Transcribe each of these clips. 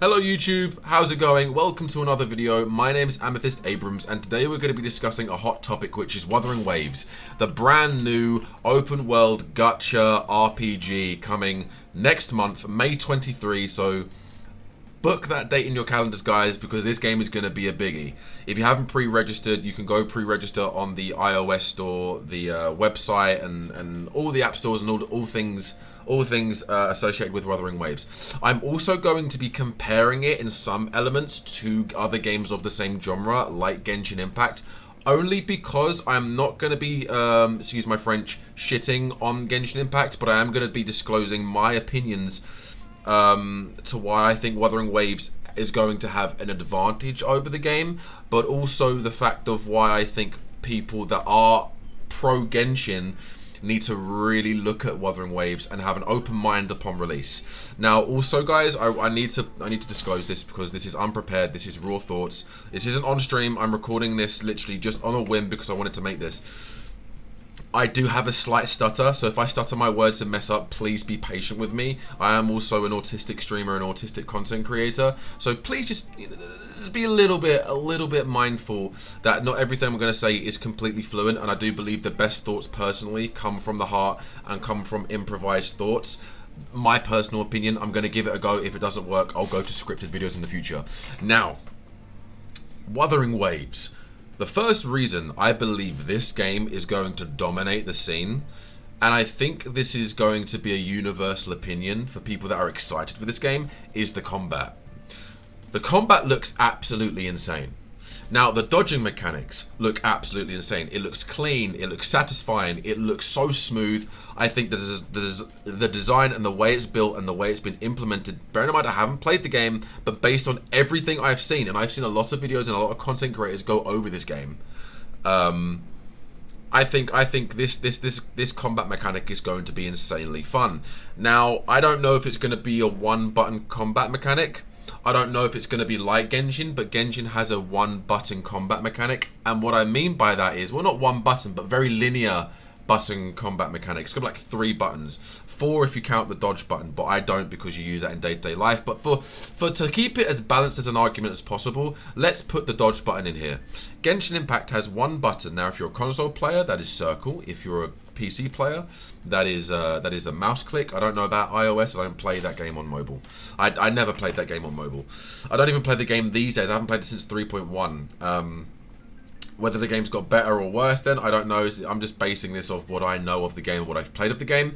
Hello YouTube, how's it going? Welcome to another video. My name is Amethyst Abrams and today we're going to be discussing a hot topic, which is Wuthering Waves, the brand new open world gacha RPG coming next month, May 23, so book that date in your calendars, guys, because this game is going to be a biggie. If you haven't pre-registered, you can go pre-register on the iOS store, the website, and all the app stores and all things associated with Wuthering Waves. I'm also going to be comparing it in some elements to other games of the same genre, like Genshin Impact, only because I'm not going to be, excuse my French, shitting on Genshin Impact, but I am going to be disclosing my opinions to why I think Wuthering Waves is going to have an advantage over the game, but also the fact of why I think people that are pro Genshin need to really look at Wuthering Waves and have an open mind upon release. Now, also, guys, I need to disclose this because this is unprepared. This is raw thoughts. This isn't on stream. I'm recording this literally just on a whim because I wanted to make this. I do have a slight stutter, so if I stutter my words and mess up, please be patient with me. I am also an autistic streamer and autistic content creator, so please just be a little bit mindful that not everything I'm going to say is completely fluent, and I do believe the best thoughts personally come from the heart and come from improvised thoughts. My personal opinion, I'm going to give it a go. If it doesn't work, I'll go to scripted videos in the future. Now, Wuthering Waves. The first reason I believe this game is going to dominate the scene, and I think this is going to be a universal opinion for people that are excited for this game, is the combat. The combat looks absolutely insane. Now, the dodging mechanics look absolutely insane. It looks clean, it looks satisfying, it looks so smooth. I think the design and the way it's built and the way it's been implemented, bearing in mind I haven't played the game, but based on everything I've seen, and I've seen a lot of videos and a lot of content creators go over this game, I think this combat mechanic is going to be insanely fun. Now, I don't know if it's going to be a one-button combat mechanic. I don't know if it's going to be like Genshin, but Genshin has a one-button combat mechanic. And what I mean by that is, well, not one button, but very linear button combat mechanic. It's got like 3 buttons. 4 if you count the dodge button, but I don't because you use that in day-to-day life. But to keep it as balanced as an argument as possible, let's put the dodge button in here. Genshin Impact has 1 button. Now, if you're a console player, that is circle. If you're a PC player, that is a mouse click. I don't know about iOS. I don't play that game on mobile. I never played that game on mobile. I don't even play the game these days. I haven't played it since 3.1. Whether the game's got better or worse then, I don't know. I'm just basing this off what I know of the game and what I've played of the game.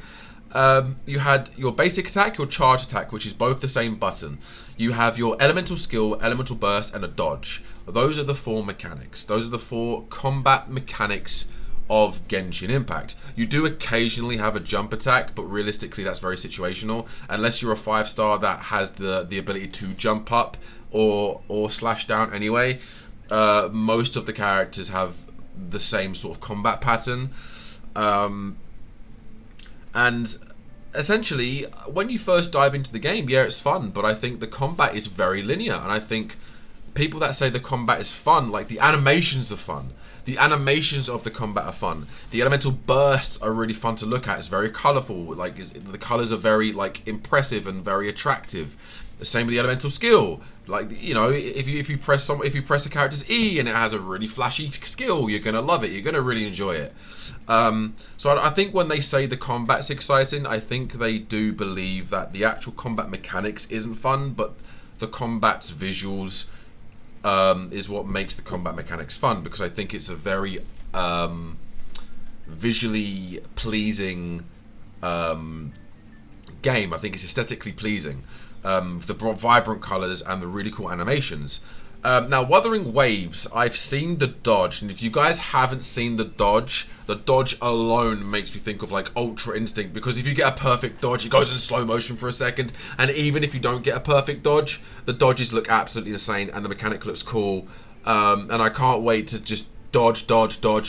You had your basic attack, your charge attack, which is both the same button. You have your elemental skill, elemental burst, and a dodge. Those are the 4 mechanics. Those are the 4 combat mechanics of Genshin Impact. You do occasionally have a jump attack, but realistically that's very situational. Unless you're a 5-star that has the ability to jump up or slash down anyway, most of the characters have the same sort of combat pattern. And essentially, when you first dive into the game, yeah, it's fun, but I think the combat is very linear, and I think people that say the combat is fun, like the animations are fun. The animations of the combat are fun. The elemental bursts are really fun to look at. It's very colourful. Like the colours are very impressive and very attractive. The same with the elemental skill. Like, you know, if you press a character's E and it has a really flashy skill, you're gonna love it. You're gonna really enjoy it. So I think when they say the combat's exciting, I think they do believe that the actual combat mechanics isn't fun, but the combat's visuals is what makes the combat mechanics fun, because I think it's a very visually pleasing game. I think it's aesthetically pleasing, with the vibrant colours and the really cool animations. Now, Wuthering Waves, I've seen the dodge, and if you guys haven't seen the dodge alone makes me think of like Ultra Instinct, because if you get a perfect dodge, it goes in slow motion for a second, and even if you don't get a perfect dodge, the dodges look absolutely insane, and the mechanic looks cool, and I can't wait to just dodge,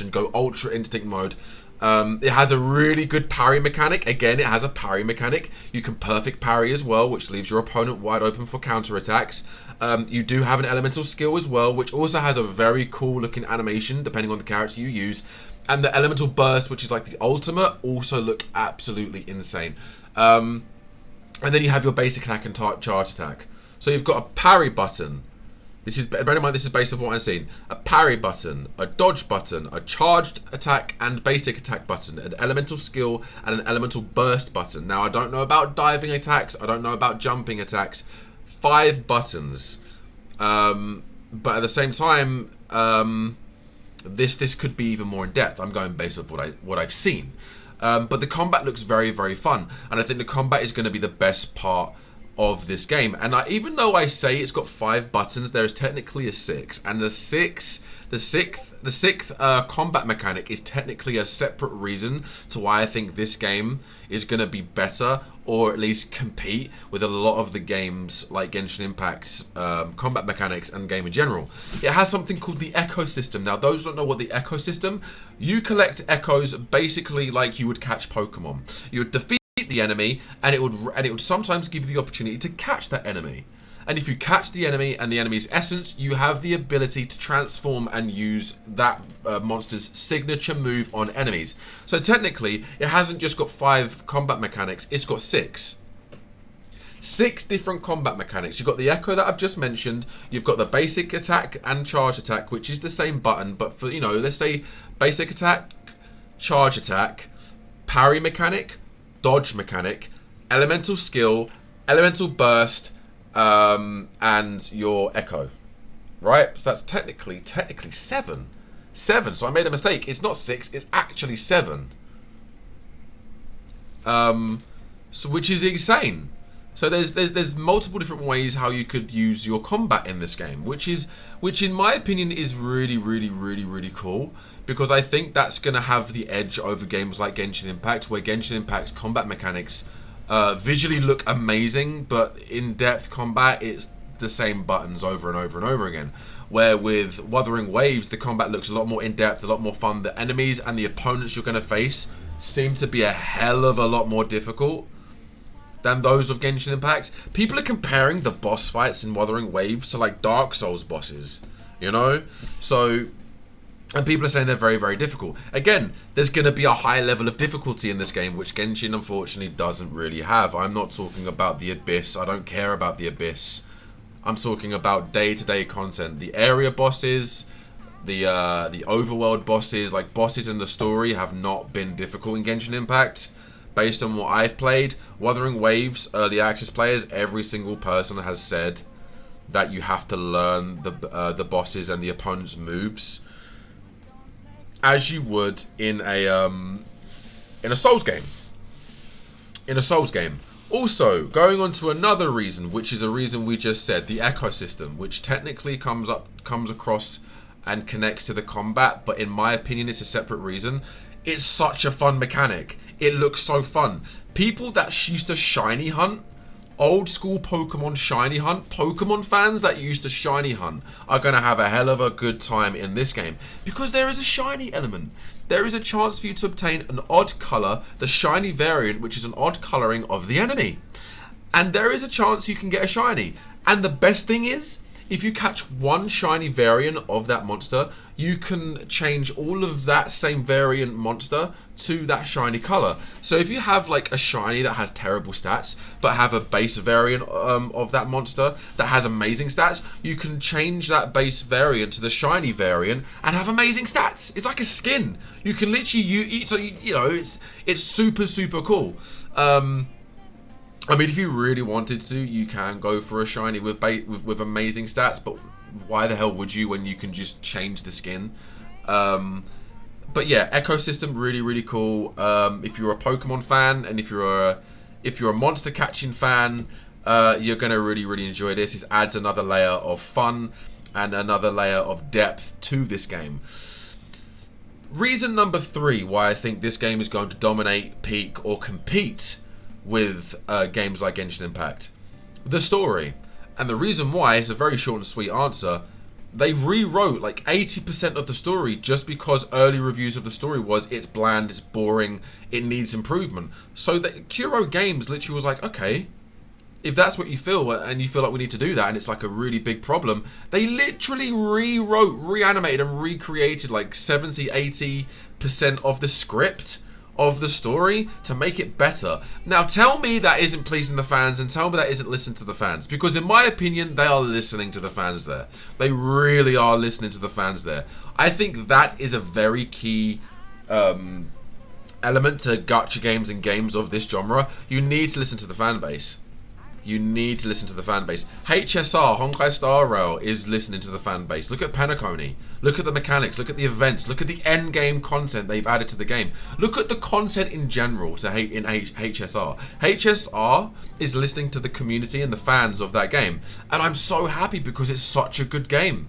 and go Ultra Instinct mode. It has a really good parry mechanic. Again, it has a parry mechanic. You can perfect parry as well, which leaves your opponent wide open for counterattacks. You do have an elemental skill as well, which also has a very cool looking animation depending on the character you use. And the elemental burst, which is like the ultimate, also look absolutely insane. And then you have your basic attack and charge attack. So you've got a parry button. This is, bear in mind, this is based on what I've seen. A parry button, a dodge button, a charged attack and basic attack button, an elemental skill and an elemental burst button. Now, I don't know about diving attacks. I don't know about jumping attacks. 5 buttons. But at the same time, this could be even more in depth. I'm going based off what I've seen. But the combat looks very, very fun. And I think the combat is going to be the best part of this game. And even though I say it's got 5 buttons, there is technically a 6, and the sixth combat mechanic is technically a separate reason to why I think this game is going to be better, or at least compete with a lot of the games like Genshin Impact's combat mechanics and the game in general. It has something called the echo system. Now, those who don't know what the echo system, you collect echoes basically like you would catch Pokemon. You would defeat the enemy, and it would sometimes give you the opportunity to catch that enemy. And if you catch the enemy and the enemy's essence, you have the ability to transform and use that monster's signature move on enemies. So technically, it hasn't just got 5 combat mechanics, it's got 6. 6 different combat mechanics. You've got the echo that I've just mentioned. You've got the basic attack and charge attack, which is the same button, but for, you know, let's say basic attack, charge attack, parry mechanic, dodge mechanic, elemental skill, elemental burst, and your echo, right? So that's technically 7. So I made a mistake. It's not 6. It's actually 7. So which is insane. So there's multiple different ways how you could use your combat in this game, which in my opinion is really cool, because I think that's gonna have the edge over games like Genshin Impact, where Genshin Impact's combat mechanics visually look amazing, but in-depth combat, it's the same buttons over and over and over again. Where with Wuthering Waves, the combat looks a lot more in-depth, a lot more fun. The enemies and the opponents you're gonna face seem to be a hell of a lot more difficult than those of Genshin Impact. People are comparing the boss fights in Wuthering Waves to like Dark Souls bosses, you know? So, and people are saying they're very difficult. Again, there's going to be a high level of difficulty in this game, which Genshin unfortunately doesn't really have. I'm not talking about the Abyss. I don't care about the Abyss. I'm talking about day-to-day content. The area bosses, the overworld bosses, like bosses in the story, have not been difficult in Genshin Impact. Based on what I've played, Wuthering Waves, early access players, every single person has said that you have to learn the bosses and the opponent's moves as you would in a Souls game. In a Souls game. Also, going on to another reason, which is a reason we just said, the ecosystem, which technically comes across and connects to the combat, but in my opinion, it's a separate reason. It's such a fun mechanic. It looks so fun. People that used to shiny hunt, old school Pokemon shiny hunt, Pokemon fans that used to shiny hunt are going to have a hell of a good time in this game, because there is a shiny element. There is a chance for you to obtain an odd color, the shiny variant, which is an odd coloring of the enemy. And there is a chance you can get a shiny. And the best thing is, if you catch one shiny variant of that monster, you can change all of that same variant monster to that shiny color. So if you have like a shiny that has terrible stats, but have a base variant of that monster that has amazing stats, you can change that base variant to the shiny variant and have amazing stats. It's like a skin. You can literally you know, it's super cool. I mean, if you really wanted to, you can go for a shiny with amazing stats, but why the hell would you when you can just change the skin? But yeah, ecosystem really cool. If you're a Pokemon fan and if you're a monster catching fan, you're gonna really enjoy this. This adds another layer of fun and another layer of depth to this game. Reason number 3 why I think this game is going to dominate, peak, or compete with games like Genshin Impact. The story. And the reason why is a very short and sweet answer. They rewrote like 80% of the story just because early reviews of the story was it's bland, it's boring, it needs improvement. So that Kuro Games literally was like, okay, if that's what you feel and you feel like we need to do that and it's like a really big problem, they literally rewrote, reanimated and recreated like 70-80% of the script of the story to make it better. Now tell me that isn't pleasing the fans, and tell me that isn't listening to the fans, because in my opinion they are listening to the fans there. They really are listening to the fans there. I think that is a very key element to gacha games and games of this genre. You need to listen to the fan base. You need to listen to the fan base. HSR, Honkai Star Rail, is listening to the fan base. Look at Penacony. Look at the mechanics. Look at the events. Look at the end game content they've added to the game. Look at the content in general in HSR. HSR is listening to the community and the fans of that game. And I'm so happy because it's such a good game.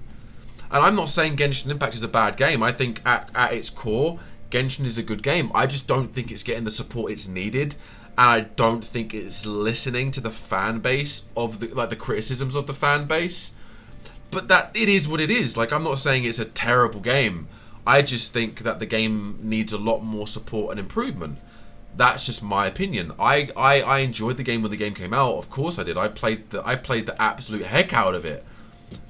And I'm not saying Genshin Impact is a bad game. I think at its core, Genshin is a good game. I just don't think it's getting the support it's needed. And I don't think it's listening to the fan base of the criticisms of the fan base. But that it is what it is. Like, I'm not saying it's a terrible game. I just think that the game needs a lot more support and improvement. That's just my opinion. I enjoyed the game when the game came out. Of course I did. I played the absolute heck out of it.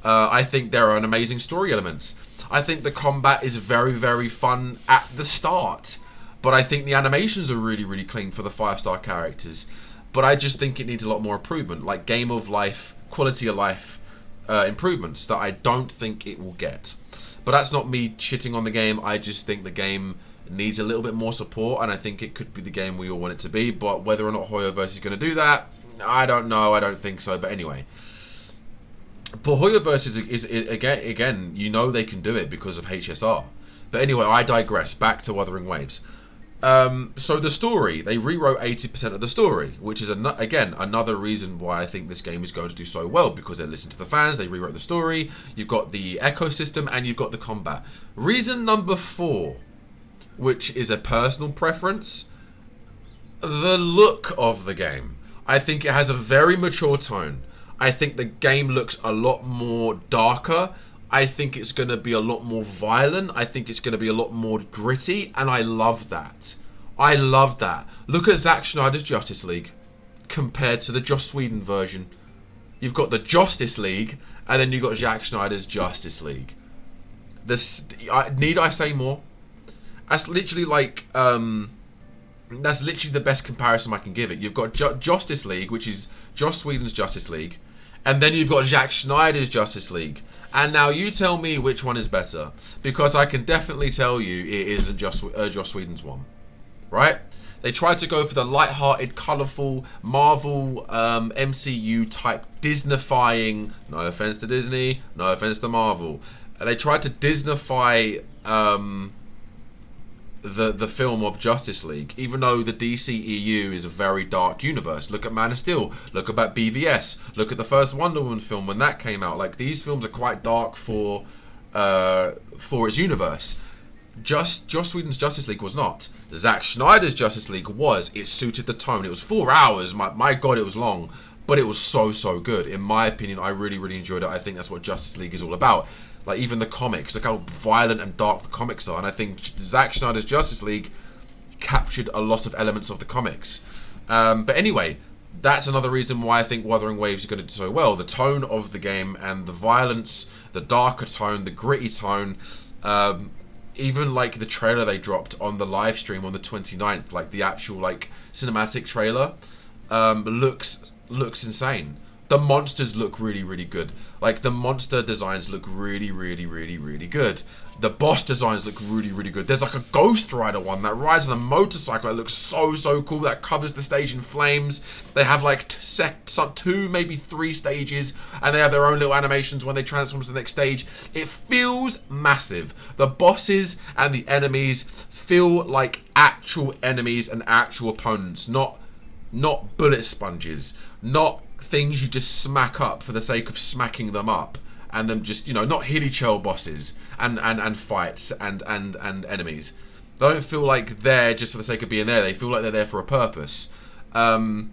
I think there are an amazing story elements. I think the combat is very, very fun at the start. But I think the animations are really, really clean for the 5-star characters. But I just think it needs a lot more improvement, like game of life, quality of life improvements that I don't think it will get. But that's not me shitting on the game. I just think the game needs a little bit more support, and I think it could be the game we all want it to be. But whether or not Hoyoverse is going to do that, I don't know. I don't think so. But anyway. But Hoyoverse is again, you know they can do it because of HSR. But anyway, I digress. Back to Wuthering Waves. So the story, they rewrote 80% of the story, which is again another reason why I think this game is going to do so well, because they listened to the fans, they rewrote the story, you've got the ecosystem, and you've got the combat. Reason number 4, which is a personal preference, the look of the game. I think it has a very mature tone. I think the game looks a lot more darker. I think it's going to be a lot more violent. I think it's going to be a lot more gritty. And I love that. I love that. Look at Zack Snyder's Justice League compared to the Joss Whedon version. You've got the Justice League, and then you've got Zack Snyder's Justice League. Need I say more? That's literally like... that's literally the best comparison I can give it. You've got Justice League, which is Joss Whedon's Justice League. And then you've got Zack Snyder's Justice League. And now you tell me which one is better. Because I can definitely tell you it isn't Joss Whedon's one. Right? They tried to go for the light-hearted, colourful, Marvel MCU type Disneyfying. No offense to Disney, no offense to Marvel. They tried to Disneyfy the film of Justice League, even though the DCEU is a very dark universe. Look at Man of Steel, look at BVS, look at the first Wonder Woman film when that came out. Like, these films are quite dark for its universe. Joss Whedon's Justice League was not. Zack Snyder's Justice League was. It suited the tone. It was 4 hours. My God, it was long, but it was so good. In my opinion, I really, really enjoyed it. I think that's what Justice League is all about. Like, even the comics, look how violent and dark the comics are. And I think Zack Snyder's Justice League captured a lot of elements of the comics. But anyway, that's another reason why I think Wuthering Waves is going to do so well. The tone of the game and the violence, the darker tone, the gritty tone. Even like the trailer they dropped on the live stream on the 29th, like the actual like cinematic trailer, looks insane. The monsters look really, really good. Like, the monster designs look really, really, really, really good. The boss designs look really, really good. There's like a Ghost Rider one that rides on a motorcycle that looks so cool, that covers the stage in flames. They have like 2, maybe 3 stages, and they have their own little animations when they transform to the next stage. It feels massive. The bosses and the enemies feel like actual enemies and actual opponents, not bullet sponges, not things you just smack up for the sake of smacking them up, and them just, you know, not hilly churl bosses and fights and enemies. They don't feel like they're just for the sake of being there. They feel like they're there for a purpose. And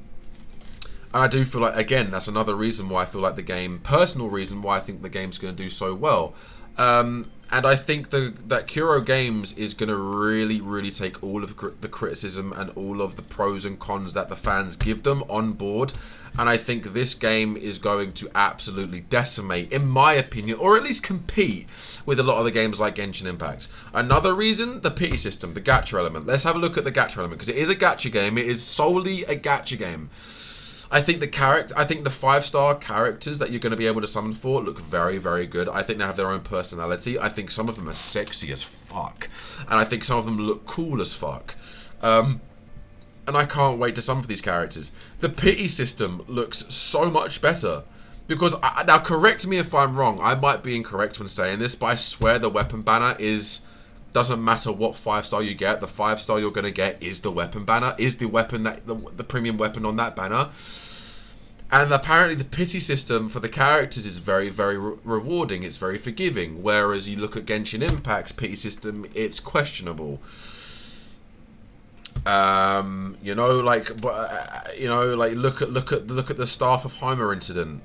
I do feel like, again, that's another reason why I feel like the game, personal reason why I think the game's going to do so well. And I think that Kuro Games is going to really take all of the criticism and all of the pros and cons that the fans give them on board. And I think this game is going to absolutely decimate, in my opinion, or at least compete with a lot of the games like Genshin Impact. Another reason, the pity system, the gacha element. Let's have a look at the gacha element, because it is a gacha game. It is solely a gacha game. I think the 5-star characters that you're going to be able to summon for look very good. I think they have their own personality. I think some of them are sexy as fuck, and I think some of them look cool as fuck. And I can't wait to summon for these characters. The pity system looks so much better. Because, now correct me if I'm wrong, I might be incorrect when saying this, but I swear the weapon banner doesn't matter what 5-star you get, the 5-star you're going to get is the weapon banner, is the weapon the premium weapon on that banner. And apparently the pity system for the characters is very rewarding, it's very forgiving, whereas you look at Genshin Impact's pity system, it's questionable. You know, like look at the Staff of Homer incident.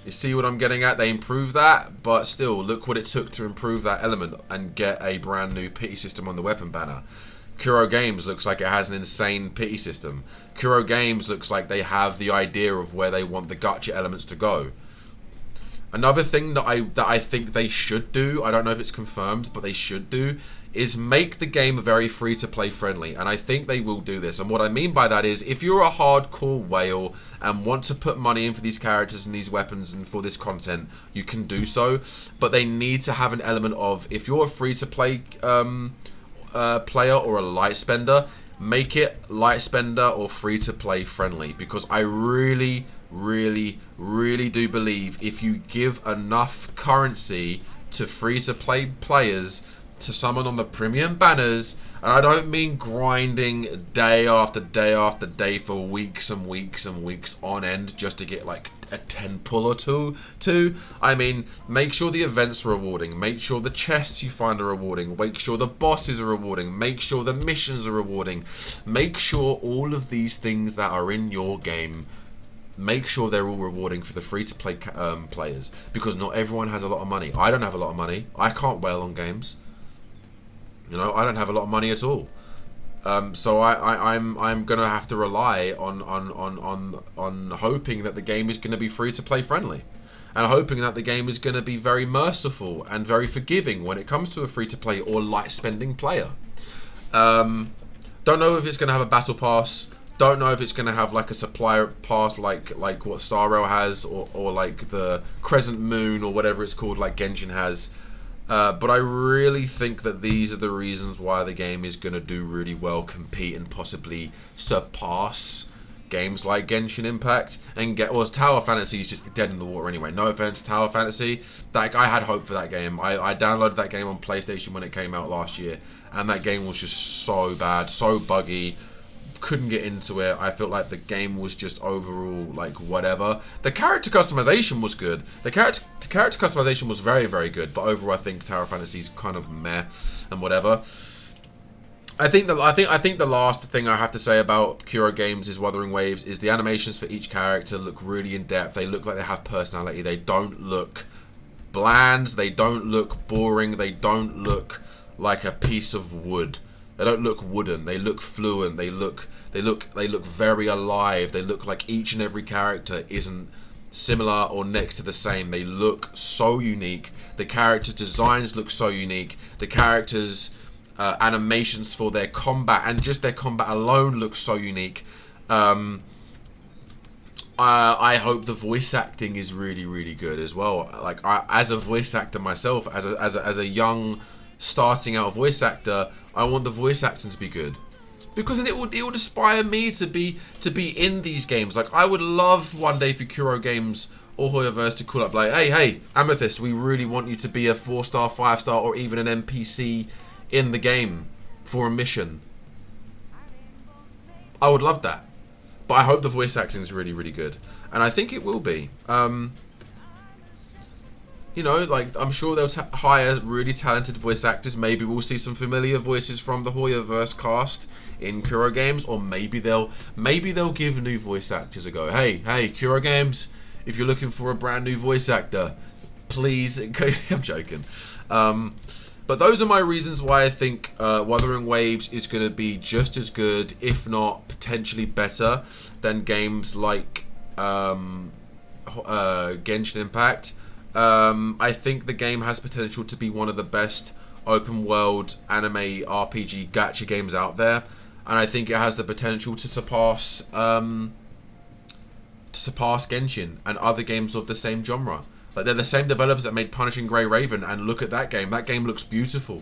You see what I'm getting at? They improved that, but still, look what it took to improve that element and get a brand new pity system on the weapon banner. Kuro Games looks like it has an insane pity system. Kuro Games looks like they have the idea of where they want the gacha elements to go. Another thing that I think they should do, I don't know if it's confirmed, but they should do, is make the game very free-to-play friendly, and I think they will do this. And what I mean by that is, if you're a hardcore whale and want to put money in for these characters and these weapons and for this content, you can do so, but they need to have an element of, if you're a free-to-play player or a light spender, make it light spender or free-to-play friendly, because I really do believe if you give enough currency to free-to-play players to summon on the premium banners, and I don't mean grinding day after day for weeks and weeks on end just to get like a 10 pull or two. I mean, make sure the events are rewarding, make sure the chests you find are rewarding, make sure the bosses are rewarding, make sure the missions are rewarding, make sure all of these things that are in your game, make sure they're all rewarding for the free-to-play players, because not everyone has a lot of money. I don't have a lot of money. I can't whale on games. You know, I don't have a lot of money at all. So I'm gonna have to rely on hoping that the game is gonna be free-to-play friendly, and hoping that the game is gonna be very merciful and very forgiving when it comes to a free-to-play or light-spending player. Don't know if it's gonna have a battle pass. Don't know if it's going to have like a supplier pass like what Star Rail has, or like the Crescent Moon or whatever it's called like Genshin has. But I really think that these are the reasons why the game is going to do really well, compete and possibly surpass games like Genshin Impact and Tower Fantasy is just dead in the water anyway. No offense, Tower Fantasy. Like, I had hope for that game. I downloaded that game on PlayStation when it came out last year, and that game was just so bad, so buggy. Couldn't get into it. I felt like the game was just overall like whatever. The character customization was good. The character customization was very good. But overall, I think Tower Fantasy's kind of meh and whatever. I think the last thing I have to say about Kuro Games is Wuthering Waves is the animations for each character look really in depth. They look like they have personality. They don't look bland. They don't look boring. They don't look like a piece of wood. They don't look wooden. They look fluent. They look very alive. They look like each and every character isn't similar or next to the same. They look so unique. The characters' designs look so unique. The characters' animations for their combat and just their combat alone look so unique. I hope the voice acting is really good as well. Like, as a voice actor myself, as a young starting out voice actor, I want the voice acting to be good, because it would inspire me to be in these games. Like, I would love one day for Kuro Games or Hoyoverse to call up like, hey Amethyst, we really want you to be a 4-star, 5-star, or even an NPC in the game for a mission. I would love that, but I hope the voice acting is really good, and I think it will be. You know, like, I'm sure they'll hire really talented voice actors. Maybe we'll see some familiar voices from the Hoyoverse cast in Kuro Games, or maybe they'll give new voice actors a go. Hey, Kuro Games, if you're looking for a brand new voice actor, please. I'm joking. But those are my reasons why I think Wuthering Waves is going to be just as good, if not potentially better, than games like Genshin Impact. I think the game has potential to be one of the best open world anime RPG gacha games out there, and I think it has the potential to surpass Genshin and other games of the same genre. Like, they're the same developers that made Punishing Grey Raven, and look at that game. That game looks beautiful.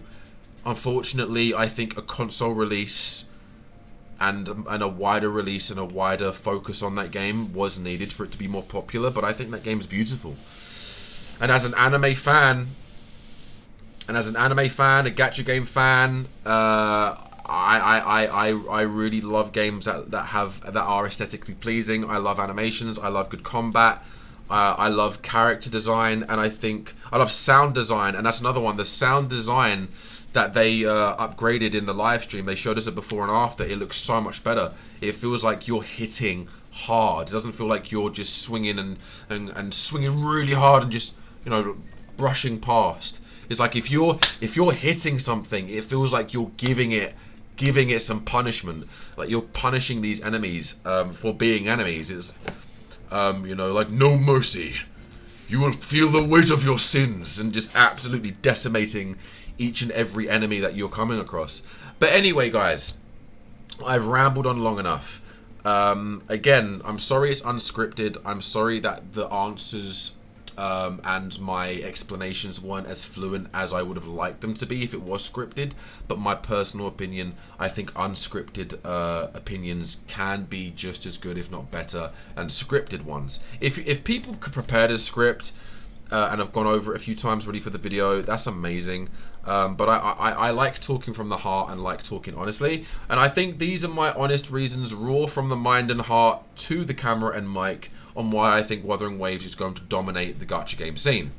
Unfortunately, I think a console release and a wider release and a wider focus on that game was needed for it to be more popular, but I think that game's beautiful. And as an anime fan, a gacha game fan, I really love games that are aesthetically pleasing. I love animations. I love good combat. I love character design, and I love sound design, and that's another one. The sound design that they upgraded in the live stream, they showed us a before and after. It looks so much better. It feels like you're hitting hard. It doesn't feel like you're just swinging and swinging really hard and just, brushing past. It's like if you're hitting something, it feels like you're giving it some punishment. Like you're punishing these enemies for being enemies. It's like no mercy. You will feel the weight of your sins, and just absolutely decimating each and every enemy that you're coming across. But anyway, guys, I've rambled on long enough. Again, I'm sorry it's unscripted. I'm sorry that the answers and my explanations weren't as fluent as I would have liked them to be if it was scripted. But my personal opinion, I think unscripted opinions can be just as good, if not better, than scripted ones. If people could prepare the script and have gone over it a few times ready for the video, that's amazing. But I like talking from the heart and like talking honestly, and I think these are my honest reasons, raw from the mind and heart to the camera and mic, on why I think Wuthering Waves is going to dominate the gacha game scene,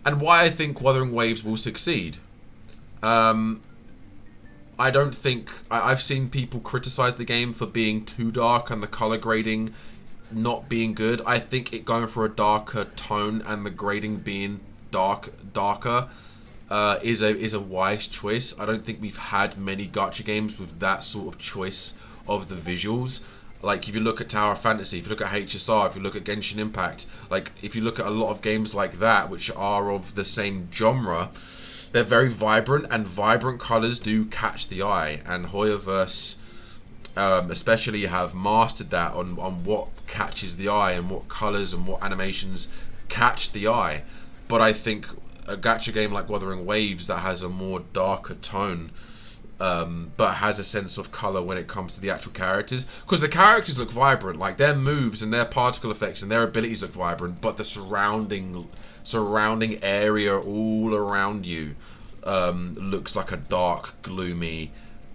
and why I think Wuthering Waves will succeed. I don't think I've seen people criticize the game for being too dark and the color grading not being good. I think it going for a darker tone and the grading being darker is a wise choice. I don't think we've had many gacha games with that sort of choice of the visuals. Like, if you look at Tower of Fantasy, if you look at HSR, if you look at Genshin Impact, like, if you look at a lot of games like that, which are of the same genre, they're very vibrant, and vibrant colours do catch the eye, and Hoyoverse especially have mastered that on what catches the eye and what colours and what animations catch the eye. But I think a gacha game like Wuthering Waves that has a more darker tone, but has a sense of colour when it comes to the actual characters, because the characters look vibrant, like their moves and their particle effects and their abilities look vibrant, but the surrounding area all around you looks like a dark, gloomy,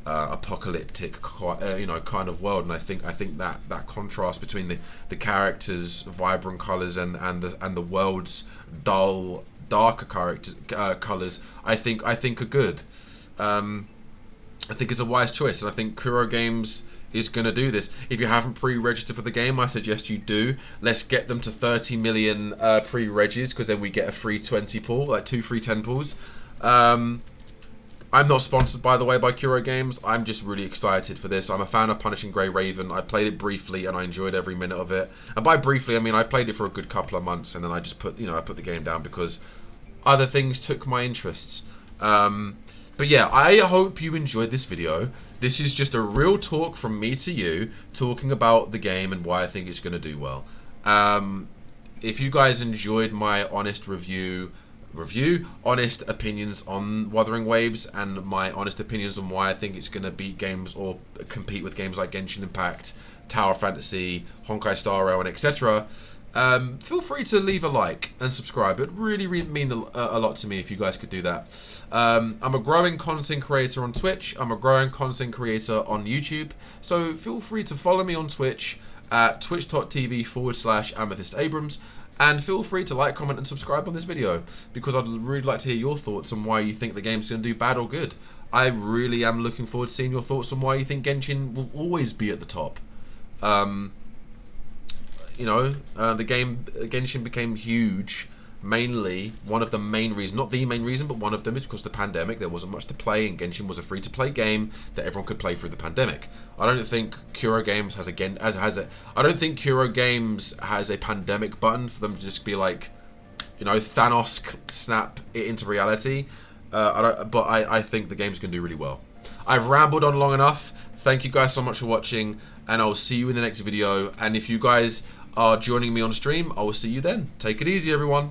apocalyptic kind of world. And I think that contrast between the characters' vibrant colours and the world's dull, darker colours, I think are good. I think it's a wise choice, and I think Kuro Games is going to do this. If you haven't pre-registered for the game, I suggest you do. Let's get them to 30 million pre-regis, because then we get a free 20 pool, like 2 free 10 pools. I'm not sponsored, by the way, by Kuro Games. I'm just really excited for this. I'm a fan of Punishing Grey Raven. I played it briefly and I enjoyed every minute of it. And by briefly, I mean I played it for a good couple of months, and then I just put the game down because other things took my interests. But yeah, I hope you enjoyed this video. This is just a real talk from me to you, talking about the game and why I think it's going to do well. If you guys enjoyed my honest honest opinions on Wuthering Waves, and my honest opinions on why I think it's going to beat games or compete with games like Genshin Impact, Tower Fantasy, Honkai Star Rail, and etc., feel free to leave a like and subscribe. It really mean a lot to me if you guys could do that. I'm a growing content creator on Twitch. I'm a growing content creator on YouTube. So feel free to follow me on Twitch at twitch.tv/AmethystAbrams. And feel free to like, comment, and subscribe on this video, because I'd really like to hear your thoughts on why you think the game's going to do bad or good. I really am looking forward to seeing your thoughts on why you think Genshin will always be at the top. The game Genshin became huge mainly one of the main reasons, not the main reason, but one of them is because of the pandemic. There wasn't much to play, and Genshin was a free-to-play game that everyone could play through the pandemic. I don't think Kuro Games has I don't think Kuro Games has a pandemic button for them to just be like, you know, Thanos snap it into reality. I think the game's gonna do really well. I've rambled on long enough. Thank you guys so much for watching, and I'll see you in the next video. And if you guys are joining me on stream, I will see you then. Take it easy, everyone.